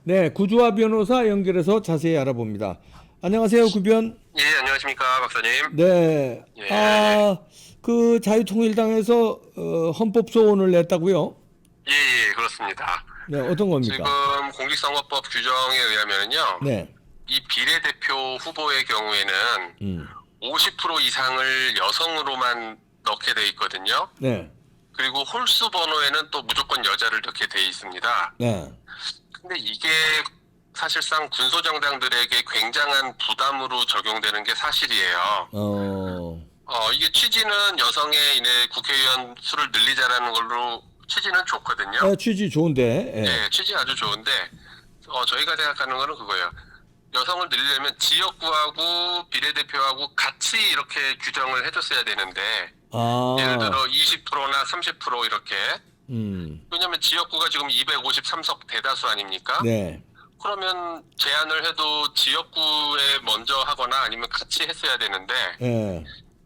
네, 구주화 변호사 연결해서 자세히 알아봅니다. 안녕하세요, 구변. 예, 안녕하십니까, 박사님. 네, 예, 그 자유통일당에서 헌법소원을 냈다고요? 예, 그렇습니다. 네, 어떤 지금 겁니까? 공직선거법 규정에 의하면요, 네, 이 비례대표 후보의 경우에는 음, 50% 이상을 여성으로만 넣게 돼 있거든요. 네, 그리고 홀수 번호에는 또 무조건 여자를 넣게 돼 있습니다. 네, 근데 이게 사실상 군소정당들에게 굉장한 부담으로 적용되는 게 사실이에요. 어, 이게 취지는 여성의 국회의원 수를 늘리자라는 걸로 취지는 좋거든요. 취지 좋은데, 네, 취지 아주 좋은데, 저희가 생각하는 거는 그거예요. 여성을 늘리려면 지역구하고 비례대표하고 같이 이렇게 규정을 해줬어야 되는데, 예를 아, 들어 20%나 30% 이렇게. 왜냐면 지역구가 지금 253석 대다수 아닙니까? 네, 그러면 제안을 해도 지역구에 먼저 하거나 아니면 같이 했어야 되는데, 예,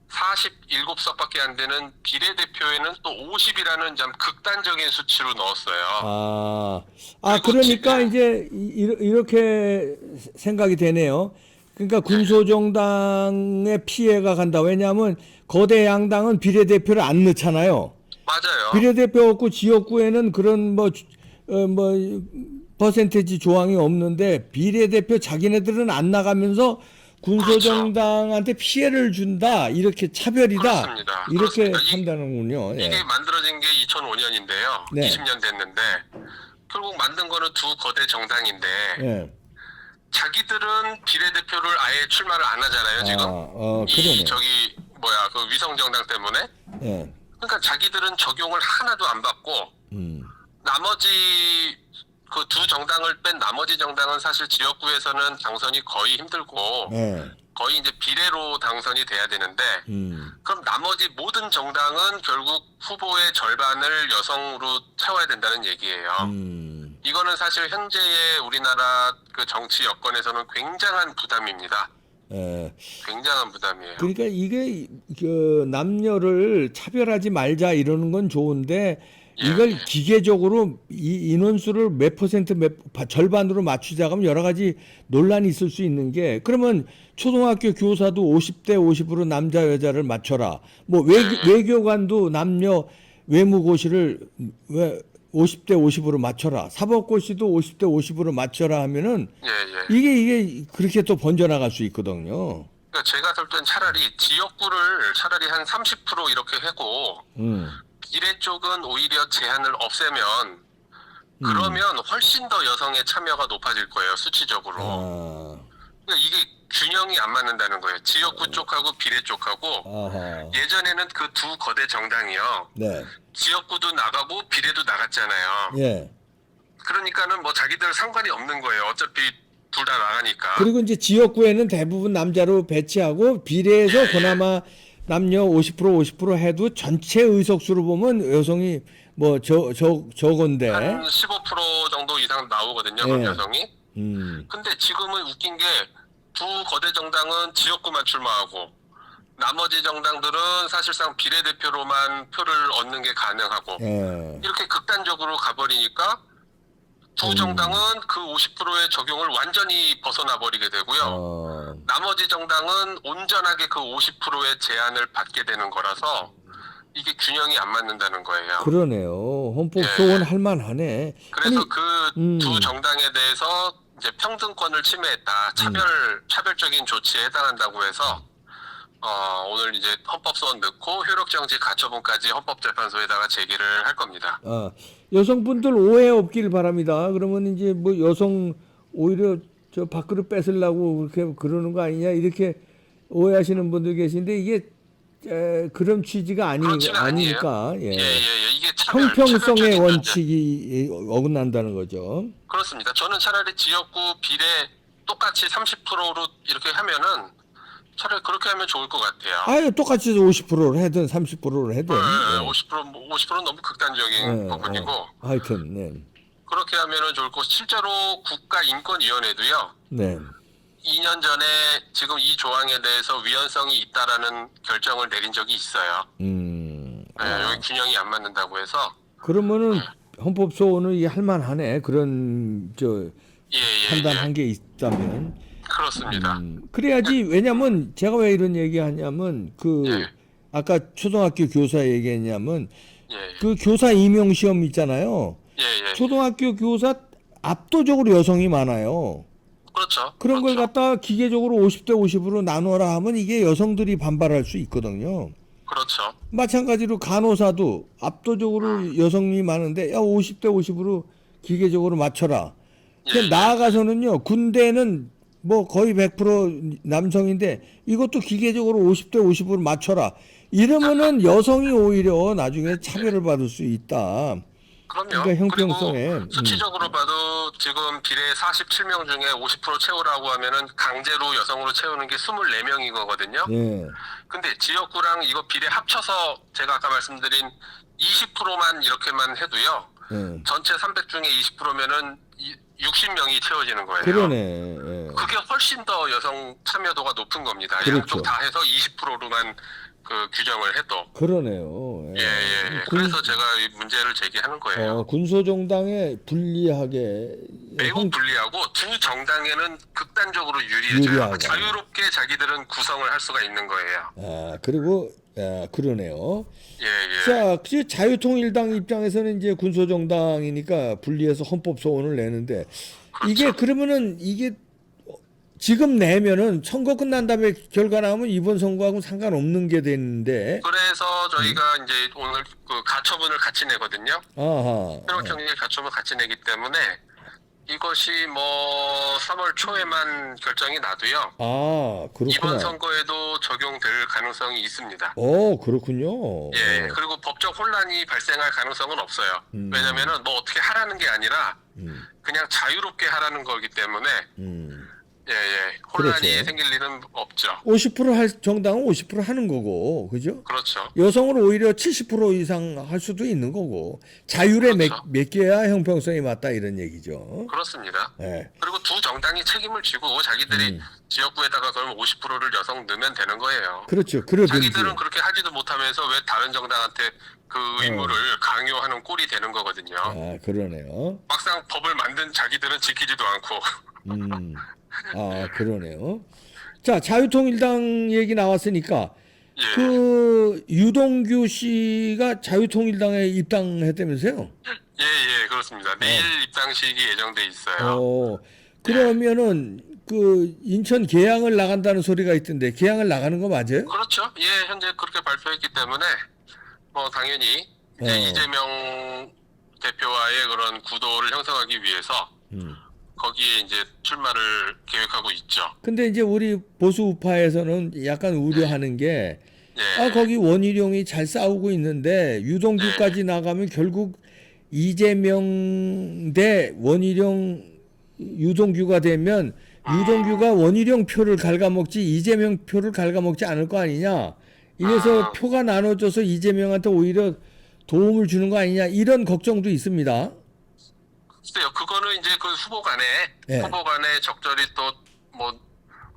47석밖에 안 되는 비례대표에는 또 50이라는 참 극단적인 수치로 넣었어요. 그리고 그러니까 지금 이제 이렇게 생각이 되네요. 그러니까 군소정당의 피해가 간다. 왜냐하면 거대 양당은 비례대표를 안 넣잖아요. 맞아요. 비례대표 없고 지역구에는 그런 뭐 퍼센테이지 조항이 없는데 비례대표 자기네들은 안 나가면서 그렇죠. 군소정당한테 피해를 준다. 이렇게 차별이다. 그렇습니다. 이렇게 그렇습니다. 판단하는군요. 이게 예. 만들어진 게 2005년인데요. 네. 20년 됐는데 결국 만든 거는 두 거대 정당인데 예. 자기들은 비례대표를 아예 출마를 안 하잖아요. 지금 이 그러네. 저기 뭐야 그 위성 정당 때문에. 예. 그러니까 자기들은 적용을 하나도 안 받고 음. 나머지 그 두 정당을 뺀 나머지 정당은 사실 지역구에서는 당선이 거의 힘들고 예. 거의 이제 비례로 당선이 돼야 되는데 음. 그럼 나머지 모든 정당은 결국 후보의 절반을 여성으로 채워야 된다는 얘기예요. 이거는 사실 현재의 우리나라 그 정치 여건에서는 굉장한 부담입니다. 예. 굉장한 부담이에요. 그러니까 이게 그 남녀를 차별하지 말자 이러는 건 좋은데 예, 이걸 예. 기계적으로 이 인원수를 몇 퍼센트 절반으로 맞추자 하면 여러 가지 논란이 있을 수 있는 게 그러면 초등학교 교사도 50대 50으로 남자 여자를 맞춰라. 뭐 외교관도 남녀 외무고시를 왜 50대 50으로 맞춰라. 사법고시도 50대 50으로 맞춰라 하면은 예, 예. 이게 그렇게 또 번져나갈 수 있거든요. 그러니까 제가 볼 땐 차라리 지역구를 차라리 한 30% 이렇게 하고 비례 쪽은 오히려 제한을 없애면 그러면 훨씬 더 여성의 참여가 높아질 거예요, 수치적으로. 아, 그러니까 이게 균형이 안 맞는다는 거예요. 지역구 쪽하고 비례 쪽하고. 아하, 예전에는 그 두 거대 정당이요. 네, 지역구도 나가고 비례도 나갔잖아요. 예. 그러니까는 뭐 자기들 상관이 없는 거예요. 어차피 둘 다 나가니까. 그리고 이제 지역구에는 대부분 남자로 배치하고 비례해서 예, 그나마 남녀 50% 50% 해도 전체 의석수로 보면 여성이 뭐 적은데, 한 15% 정도 이상 나오거든요, 그럼 예. 여성이. 근데 지금은 웃긴 게 두 거대 정당은 지역구만 출마하고 나머지 정당들은 사실상 비례대표로만 표를 얻는 게 가능하고 예. 이렇게 극단적으로 가버리니까 두 정당은 그 50%의 적용을 완전히 벗어나 버리게 되고요. 나머지 정당은 온전하게 그 50%의 제한을 받게 되는 거라서 이게 균형이 안 맞는다는 거예요. 그러네요. 헌법 예. 소원 할 만하네. 그래서 아니, 그 두 정당에 대해서 이제 평등권을 침해했다. 차별적인 조치에 해당한다고 해서 오늘 이제 헌법소원 넣고 효력정지 가처분까지 헌법재판소에다가 제기를 할 겁니다. 여성분들 오해 없길 바랍니다. 그러면 이제 뭐 여성 오히려 저 밖으로 뺏으려고 그렇게 그러는 거 아니냐 이렇게 오해하시는 분들 계신데 이게 그런 취지가 그런 취지가 아니에요. 아니니까 예, 이게 형평성의 차별적인 존재. 원칙이 어긋난다는 거죠. 그렇습니다. 저는 차라리 지역구 비례 똑같이 30%로 이렇게 하면은 차라리 그렇게 하면 좋을 것 같아요. 아예 똑같이 50%를 하든 30%를 하든. 네, 50%는 너무 극단적인 부분이고 하여튼, 네. 그렇게 하면은 좋을 거고 실제로 국가인권위원회도요. 네. 2년 전에 지금 이 조항에 대해서 위헌성이 있다라는 결정을 내린 적이 있어요. 여기 균형이 안 맞는다고 해서. 그러면은 헌법 소원을 할 만하네. 그런 판단한 게 있다면. 그렇습니다. 그래야지. 왜냐면 제가 왜 이런 얘기하냐면 그 아까 초등학교 교사 얘기했냐면 그 교사 임용 시험 있잖아요. 초등학교 교사 압도적으로 여성이 많아요. 그렇죠. 그런 걸 그렇죠. 갖다가 기계적으로 50대 50으로 나누어라 하면 이게 여성들이 반발할 수 있거든요. 그렇죠. 마찬가지로 간호사도 압도적으로 여성이 많은데 야 50대 50으로 기계적으로 맞춰라. 그 나아가서는요. 군대는 뭐 거의 100% 남성인데 이것도 기계적으로 50대 50으로 맞춰라. 이러면은 여성이 오히려 나중에 차별을 받을 수 있다. 그럼요. 그러니까 형평성에. 그리고 수치적으로 봐도 지금 비례 47명 중에 50% 채우라고 하면은 강제로 여성으로 채우는 게 24명인 거거든요. 예. 근데 지역구랑 이거 비례 합쳐서 제가 아까 말씀드린 20%만 이렇게만 해도요. 예. 전체 300 중에 20%면은 60명이 채워지는 거예요. 그러네. 예. 그게 훨씬 더 여성 참여도가 높은 겁니다. 그렇죠. 양쪽 다 해서 20%로만 그 규정을 해도. 그러네요. 예. 그래서 제가 이 문제를 제기하는 거예요. 군소정당에 불리하게 매우 불리하고 두 정당에는 극단적으로 유리해져요. 유리하다. 자유롭게 자기들은 구성을 할 수가 있는 거예요. 그리고 그러네요. 예. 자, 그 자유통일당 입장에서는 이제 군소정당이니까 분리해서 헌법소원을 내는데 이게 그러면은 이게 지금 내면은 선거 끝난 다음에 결과 나오면 이번 선거하고 상관없는 게 되는데. 그래서 저희가 이제 오늘 그 가처분을 같이 내거든요. 아하. 새롭경제 가처분 같이 내기 때문에 이것이 뭐 3월 초에만 결정이 나도요. 아, 그렇구나. 이번 선거에도 적용될 가능성이 있습니다. 그렇군요. 그리고 법적 혼란이 발생할 가능성은 없어요. 왜냐면은 뭐 어떻게 하라는 게 아니라 그냥 자유롭게 하라는 거기 때문에 혼란이 그렇죠. 생길 일은 없죠. 50% 할 정당은 50% 하는 거고, 그죠? 그렇죠. 여성은 오히려 70% 이상 할 수도 있는 거고, 자율에 그렇죠. 맡겨야 형평성이 맞다 이런 얘기죠. 그렇습니다. 예. 그리고 두 정당이 책임을 지고 자기들이 지역구에다가 그럼 50%를 여성 넣으면 되는 거예요. 그렇죠. 그러든지. 자기들은 그렇게 하지도 못하면서 왜 다른 정당한테 그 의무를 강요하는 꼴이 되는 거거든요. 그러네요. 막상 법을 만든 자기들은 지키지도 않고. 그러네요. 자, 자유통일당 얘기 나왔으니까 예. 그 유동규 씨가 자유통일당에 입당했다면서요? 그렇습니다. 내일 입당식이 예정돼 있어요. 그러면은 그 인천 계양을 나간다는 소리가 있던데 계양을 나가는 거 맞아요? 그렇죠. 현재 그렇게 발표했기 때문에 뭐 당연히 이제 이재명 대표와의 그런 구도를 형성하기 위해서 거기에 이제 출마를 계획하고 있죠. 근데 이제 우리 보수 우파에서는 약간 우려하는 게 거기 원희룡이 잘 싸우고 있는데 유동규까지 나가면 결국 이재명 대 원희룡 유동규가 되면 유동규가 원희룡 표를 갉아먹지 이재명 표를 갉아먹지 않을 거 아니냐. 이래서 표가 나눠져서 이재명한테 오히려 도움을 주는 거 아니냐 이런 걱정도 있습니다. 글쎄요, 그거는 이제 그 후보 간에 적절히 또 뭐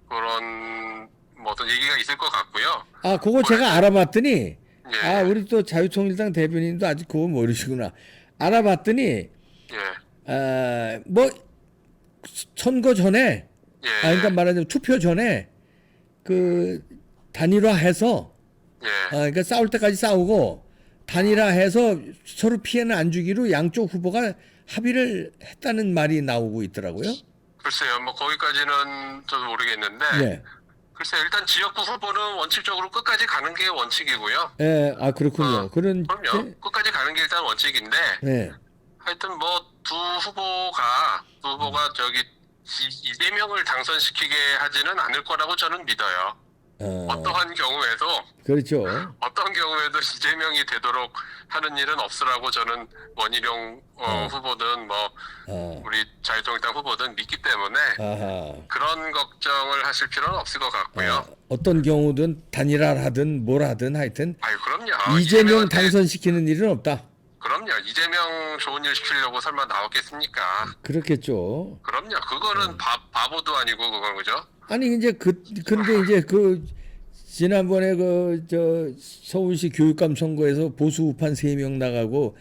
그런 뭐 어떤 얘기가 있을 것 같고요. 그거 제가 알아봤더니 우리 또 자유통일당 대변인도 아직 그거 모르시구나. 알아봤더니 뭐 선거 전에 그러니까 말하자면 투표 전에 그 단일화해서 그러니까 싸울 때까지 싸우고 단일화해서 서로 피해는 안 주기로 양쪽 후보가 합의를 했다는 말이 나오고 있더라고요. 글쎄요, 뭐 거기까지는 저도 모르겠는데. 글쎄 일단 지역구 후보는 원칙적으로 끝까지 가는 게 원칙이고요. 그렇군요. 그럼요. 끝까지 가는 게 일단 원칙인데. 하여튼 뭐 두 후보가 저기 이재명을 당선시키게 하지는 않을 거라고 저는 믿어요. 어떠한 경우에도 그렇죠. 어떤 경우에도 이재명이 되도록 하는 일은 없으라고 저는 원희룡 후보든 뭐 우리 자유통일당 후보든 믿기 때문에 그런 걱정을 하실 필요는 없을 것 같고요. 어떤 경우든 단일화를 하든 뭘 하든 하여튼 그럼요. 이재명 당선시키는 일은 없다. 그럼요. 이재명 좋은 일 시키려고 설마 나왔겠습니까? 그렇겠죠. 그럼요. 그거는 바보도 아니고 그건 그죠? 아니 이제 근데 이제 그 지난번에 그 저 서울시 교육감 선거에서 보수 우판 3명 나가고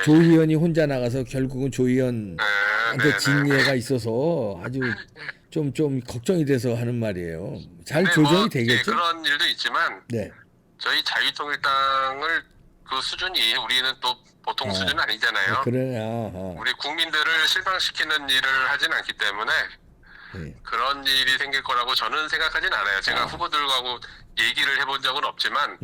조희연이 혼자 나가서 결국은 조희연한테 네. 진예가 있어서 아주 좀 걱정이 돼서 하는 말이에요. 잘 네, 조정이 뭐, 되겠죠? 그런 일도 있지만 네. 저희 자유통일당을 그 수준이 우리는 또 보통 수준은 아니잖아요. 그래, 아하. 우리 국민들을 실망시키는 일을 하진 않기 때문에 예. 그런 일이 생길 거라고 저는 생각하진 않아요. 제가 후보들하고 얘기를 해본 적은 없지만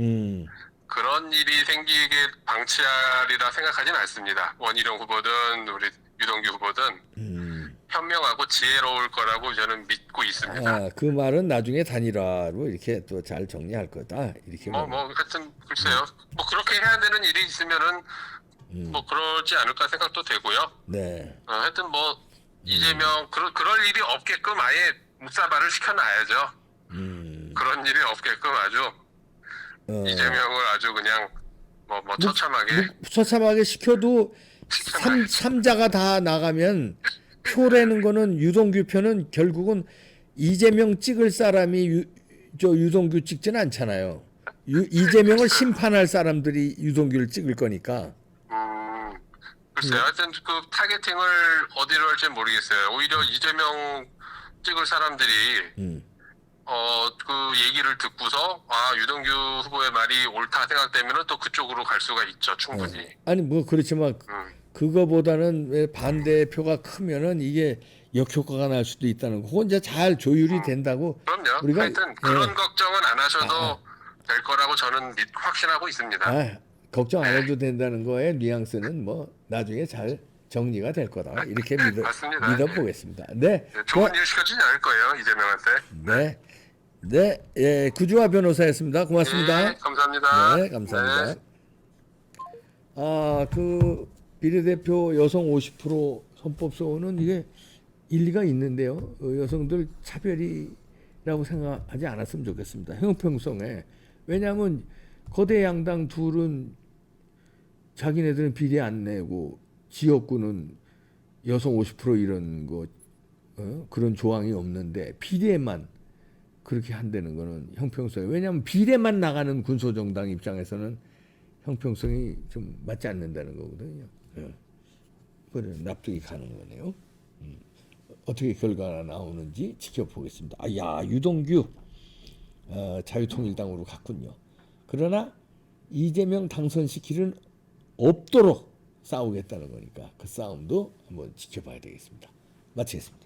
그런 일이 생기게 방치하리라 생각하진 않습니다. 원희룡 후보든 우리 유동규 후보든 현명하고 지혜로울 거라고 저는 믿고 있습니다. 아, 그 말은 나중에 단일화로 이렇게 또 잘 정리할 거다. 이렇게 하여튼 글쎄요. 뭐 그렇게 해야 되는 일이 있으면은 뭐 그러지 않을까 생각도 되고요. 네. 하여튼 뭐 이재명 그럴 일이 없게끔 아예 묵사발을 시켜놔야죠. 그런 일이 없게끔 아주 이재명을 아주 그냥 뭐 처참하게 처참하게 시켜도 삼자가 다 나가면 표라는 거는 유동규 표는 결국은 이재명 찍을 사람이 유동규 찍지는 않잖아요. 이재명을 심판할 사람들이 유동규를 찍을 거니까. 글쎄요. 하여튼 그 타겟팅을 어디로 할지 모르겠어요. 오히려 이재명 찍을 사람들이 그 얘기를 듣고서 유동규 후보의 말이 옳다 생각되면은 또 그쪽으로 갈 수가 있죠. 충분히. 아니 뭐 그렇지만 그거보다는 왜 반대표가 크면은 이게 역효과가 날 수도 있다는 거. 그건 이제 잘 조율이 된다고. 그럼요. 우리가 하여튼 그런 걱정은 안 하셔도 될 거라고 저는 확신하고 있습니다. 걱정 안 해도 된다는 거에 뉘앙스는 뭐 나중에 잘 정리가 될 거다. 이렇게 맞습니다. 믿어보겠습니다. 네. 좋은 일 시켜주지 않을 거예요. 이재명한테. 네. 네. 예, 구주화 변호사였습니다. 고맙습니다. 네, 감사합니다. 네, 감사합니다. 네. 그 비례대표 여성 50% 헌법소원은 이게 일리가 있는데요. 여성들 차별이라고 생각하지 않았으면 좋겠습니다. 형평성에. 왜냐하면 거대 양당 둘은 자기네들은 비례 안 내고 지역구는 여성 50% 이런 거 그런 조항이 없는데 비례만 그렇게 한다는 거는 형평성이. 왜냐하면 비례만 나가는 군소정당 입장에서는 형평성이 좀 맞지 않는다는 거거든요. 그래 납득이 가는 거네요. 어떻게 결과가 나오는지 지켜보겠습니다. 유동규 자유통일당으로 갔군요. 그러나 이재명 당선시키는 없도록 싸우겠다는 거니까 그 싸움도 한번 지켜봐야 되겠습니다. 마치겠습니다.